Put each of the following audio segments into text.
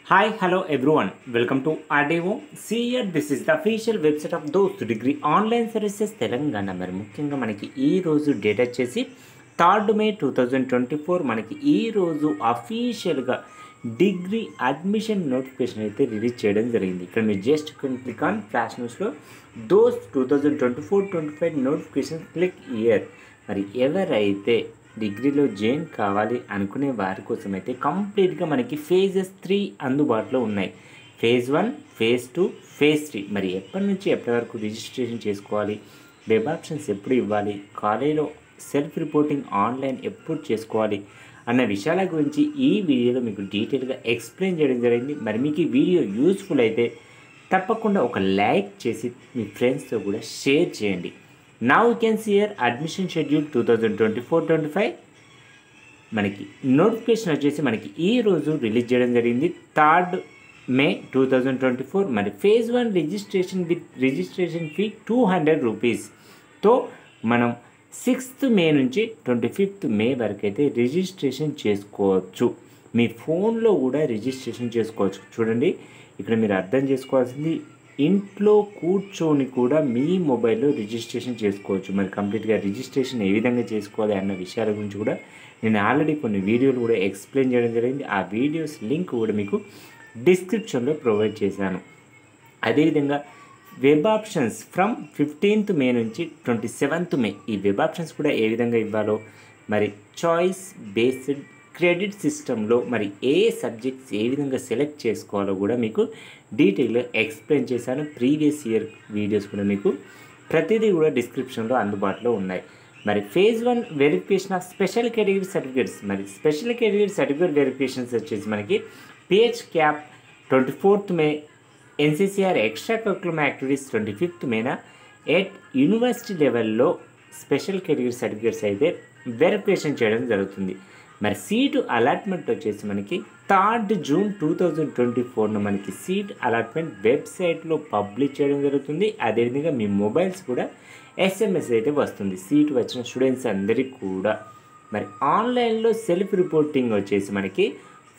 Hi, hello everyone. Welcome to RDO. See here, this is the official website of Dost Degree Online Services Telangana. మరి ముఖ్యంగా మనకి ఈ రోజు date వచ్చేసి 3 మే 2024. మనకి ఈ రోజు అఫీషియల్గా డిగ్రీ అడ్మిషన్ నోటిఫికేషన్ అయితే రిలీజ్ చేయడం జరిగింది. ఇక్కడ మీరు జస్ట్ క్లిక్ ఆన్ ఫ్లాష్ న్యూస్లో దోస్త్ 2024-25 నోటిఫికేషన్ క్లిక్ ఇయర్. మరి ఎవరైతే డిగ్రీలో జాయిన్ కావాలి అనుకునే వారి కోసం అయితే కంప్లీట్గా మనకి ఫేజెస్ 3 అందుబాటులో ఉన్నాయి. Phase 1, phase 2, phase 3. మరి ఎప్పటి నుంచి ఎప్పటి వరకు రిజిస్ట్రేషన్ చేసుకోవాలి, వెబ్ ఆప్షన్స్ ఎప్పుడు ఇవ్వాలి, కాలేజీలో సెల్ఫ్ రిపోర్టింగ్ ఆన్లైన్ ఎప్పుడు చేసుకోవాలి అన్న విషయాల గురించి ఈ వీడియోలో మీకు డీటెయిల్గా ఎక్స్ప్లెయిన్ చేయడం జరిగింది. మరి మీకు ఈ వీడియో యూస్ఫుల్ అయితే తప్పకుండా ఒక లైక్ చేసి మీ ఫ్రెండ్స్తో కూడా షేర్ చేయండి. Now you can see here admission schedule 2024-25 మనకి నోటిఫికేషన్ వచ్చేసి మనకి ఈ రోజు రిలీజ్ చేయడం జరిగింది 3 మే 2024. మరి ఫేజ్ 1 రిజిస్ట్రేషన్ ఫీ 200 రూపీస్తో మనం 6th మే నుంచి 25th మే వరకు అయితే రిజిస్ట్రేషన్ చేసుకోవచ్చు. మీ ఫోన్లో కూడా రిజిస్ట్రేషన్ చేసుకోవచ్చు. చూడండి, ఇక్కడ మీరు అర్థం చేసుకోవాల్సింది, ఇంట్లో కూర్చొని కూడా మీ మొబైల్లో రిజిస్ట్రేషన్ చేసుకోవచ్చు. మరి కంప్లీట్గా రిజిస్ట్రేషన్ ఏ విధంగా చేసుకోవాలి అన్న విషయాల గురించి కూడా నేను ఆల్రెడీ కొన్ని వీడియోలు కూడా ఎక్స్ప్లెయిన్ చేయడం జరిగింది. ఆ వీడియోస్ లింక్ కూడా మీకు డిస్క్రిప్షన్లో ప్రొవైడ్ చేశాను. అదేవిధంగా వెబ్ ఆప్షన్స్ ఫ్రమ్ 15th మే నుంచి 27th మే ఈ వెబ్ ఆప్షన్స్ కూడా ఏ విధంగా ఇవ్వాలో, మరి చాయిస్ బేస్డ్ క్రెడిట్ సిస్టంలో మరి ఏ సబ్జెక్ట్స్ ఏ విధంగా సెలెక్ట్ చేసుకోవాలో కూడా మీకు డీటెయిల్గా ఎక్స్ప్లెయిన్ చేశాను. ప్రీవియస్ ఇయర్ వీడియోస్ కూడా మీకు ప్రతిదీ కూడా డిస్క్రిప్షన్లో అందుబాటులో ఉన్నాయి. మరి phase 1 verification of special category certificates. మరి స్పెషల్ కేటగిరీ సర్టిఫికేట్ వెరిఫికేషన్స్ వచ్చేసి మనకి PH CAP 24th May, NCC or extra curricular activities 25th మేన, ఎట్ యూనివర్సిటీ లెవెల్లో స్పెషల్ కేటగిరీ సర్టిఫికేట్స్ అయితే వెరిఫికేషన్ చేయడం జరుగుతుంది. మరి సీటు అలాట్మెంట్ వచ్చేసి మనకి 3 జూన్ 2024 మనకి సీట్ అలాట్మెంట్ వెబ్సైట్లో పబ్లిష్ చేయడం జరుగుతుంది. అదేవిధంగా మీ మొబైల్స్ కూడా ఎస్ఎంఎస్ అయితే వస్తుంది సీటు వచ్చిన స్టూడెంట్స్ అందరికీ కూడా. మరి ఆన్లైన్లో సెల్ఫ్ రిపోర్టింగ్ వచ్చేసి మనకి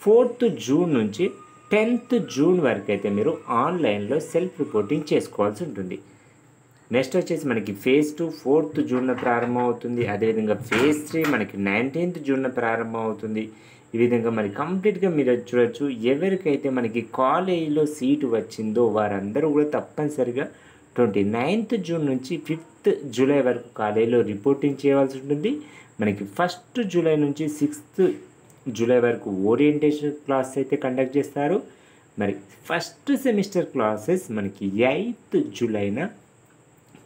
4th జూన్ నుంచి 10th జూన్ వరకు అయితే మీరు ఆన్లైన్లో సెల్ఫ్ రిపోర్టింగ్ చేసుకోవాల్సి ఉంటుంది. నెక్స్ట్ వచ్చేసి మనకి ఫేజ్ 2 4th జూన్న ప్రారంభం అవుతుంది. అదేవిధంగా ఫేజ్ 3 మనకి 19th జూన్న ప్రారంభం అవుతుంది. ఈ విధంగా మరి కంప్లీట్గా మీరు చూడొచ్చు. ఎవరికైతే మనకి కాలేజీలో సీటు వచ్చిందో వారందరూ కూడా తప్పనిసరిగా 29th జూన్ నుంచి 5th జూలై వరకు కాలేజీలో రిపోర్టింగ్ చేయవలసి ఉంటుంది. మనకి 1st జూలై నుంచి 6th జూలై వరకు ఓరియంటేషన్ క్లాస్ అయితే కండక్ట్ చేస్తారు. మరి ఫస్ట్ సెమిస్టర్ క్లాసెస్ మనకి 8th జూలైన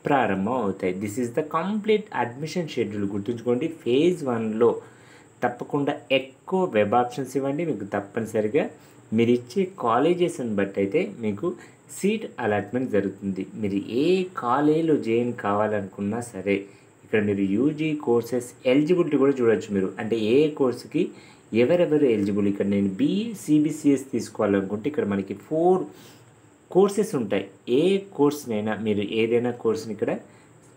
ప్రారంభం అవుతాయి. This is the complete admission schedule. గుర్తుంచుకోండి, ఫేజ్ 1లో తప్పకుండా ఎక్కువ వెబ్ ఆప్షన్స్ ఇవ్వండి. మీకు తప్పనిసరిగా మీరు ఇచ్చే కాలేజెస్ని బట్టి అయితే మీకు సీట్ అలాట్మెంట్ జరుగుతుంది. మీరు ఏ కాలేజీలో జాయిన్ కావాలనుకున్నా సరే ఇక్కడ మీరు యూజీ కోర్సెస్ ఎలిజిబిలిటీ కూడా చూడవచ్చు. మీరు అంటే ఏ కోర్సుకి ఎవరెవరు ఎలిజిబుల్. ఇక్కడ నేను సిబిసిఎస్ తీసుకోవాలనుకుంటే ఇక్కడ మనకి 4 కోర్సెస్ ఉంటాయి. ఏ కోర్స్నైనా మీరు ఏదైనా కోర్స్ని ఇక్కడ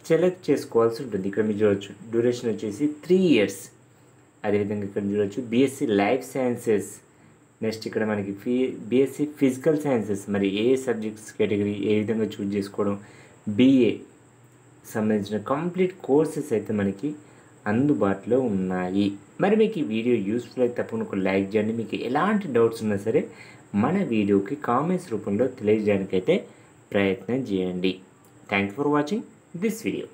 సెలెక్ట్ చేసుకోవాల్సి ఉంటుంది. ఇక్కడ మీరు చూడవచ్చు డ్యూరేషన్ వచ్చేసి 3 years. అదేవిధంగా ఇక్కడ చూడవచ్చు బీఎస్సీ లైఫ్ సైన్సెస్. నెక్స్ట్ ఇక్కడ మనకి బీఎస్సీ ఫిజికల్ సైన్సెస్. మరి ఏ సబ్జెక్ట్స్ కేటగిరీ ఏ విధంగా చూజ్ చేసుకోవడం, బీఏ సంబంధించిన కంప్లీట్ కోర్సెస్ అయితే మనకి అందుబాటులో ఉన్నాయి. మరి మీకు ఈ వీడియో యూస్ఫుల్ అయితే తప్పకుండా ఒక లైక్ చేయండి. మీకు ఎలాంటి డౌట్స్ ఉన్నా సరే మన వీడియోకి కామెంట్స్ రూపంలో తెలియజేయడానికైతే ప్రయత్నం చేయండి. Thank you for watching this video.